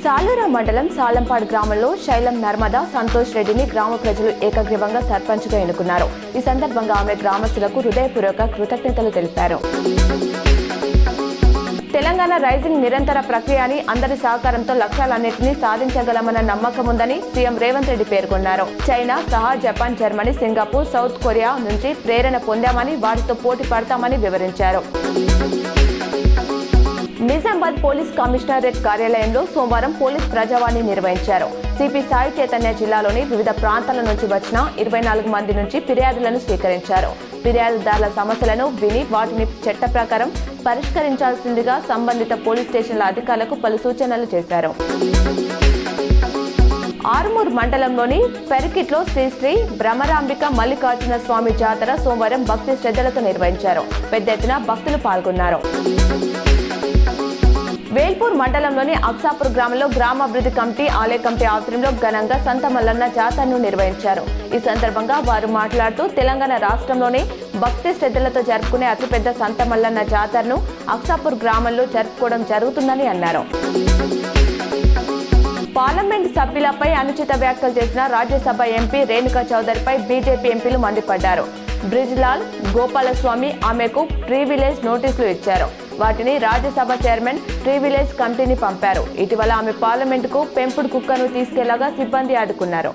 సాలూరు మండలం సాలంపాడు గ్రామంలో శైలం నర్మదా సంతోష్ రెడ్డిని గ్రామ ప్రజలు ఏకగ్రీవంగా సర్పంచ్గా ఎన్నుకున్నారు. ఈ సందర్భంగా ఆమె గ్రామస్తులకు హృదయపూర్వక కృతజ్ఞతలు తెలిపారు. తెలంగాణ రైజింగ్ నిరంతర ప్రక్రియ అని అందరి సహకారంతో లక్ష్యాలన్నింటినీ సాధించగలమన్న నమ్మకం ఉందని సీఎం రేవంత్ రెడ్డి పేర్కొన్నారు. చైనా సహా Japan, Germany, Singapore, south Korea నుంచి ప్రేరణ పొందామని, వారితో పోటీ పడతామని వివరించారు. నిజామాబాద్ పోలీస్ కమిషనరేట్ కార్యాలయంలో సోమవారం పోలీస్ ప్రజావాణి నిర్వహించారు. సిపి సాయి చైతన్య జిల్లాలోని వివిధ ప్రాంతాల నుంచి వచ్చిన 24 మంది నుంచి ఫిర్యాదులను స్వీకరించారు. ఫిర్యాదుదారుల సమస్యలను విని వాటిని చట్ట ప్రకారం పరిష్కరించాల్సిందిగా సంబంధిత పోలీస్ స్టేషన్ల అధికారులకు పలు సూచనలు చేశారు. ఆర్మూర్ మండలంలోని పెరికిట్లో శ్రీ శ్రీ భ్రమరాంబిక మల్లికార్జున స్వామి జాతర సోమవారం భక్తి శ్రద్ధలతో నిర్వహించారు. పెద్ద ఎత్తున భక్తులు పాల్గొన్నారు. వేల్పూర్ మండలంలోని అక్సాపూర్ గ్రామంలో గ్రామాభివృద్ధి కమిటీ, ఆలయ కమిటీ ఆధ్వర్యంలో ఘనంగా సంత మల్లన్న జాతరను నిర్వహించారు. ఈ సందర్భంగా వారు మాట్లాడుతూ తెలంగాణ రాష్ట్రంలోనే భక్తి శ్రద్ధలతో జరుపుకునే అతిపెద్ద సంత మల్లన్న జాతరను అక్సాపూర్ గ్రామంలో జరుపుకోవడం జరుగుతుందని అన్నారు. పార్లమెంట్ సభ్యులపై అనుచిత వ్యాఖ్యలు చేసిన రాజ్యసభ ఎంపీ రేణుకా చౌదరిపై బీజేపీ ఎంపీలు మండిపడ్డారు. బ్రిజ్లాల్ గోపాలస్వామి ఆమెకు ప్రివిలేజ్ నోటీసులు ఇచ్చారు. వాటిని రాజ్యసభ చైర్మన్ ప్రివిలేజ్ కమిటీని పంపారు. ఇటీవల ఆమె పార్లమెంటుకు పెంపుడు కుక్కను తీసుకెళ్లగా సిబ్బంది అడ్డుకున్నారు.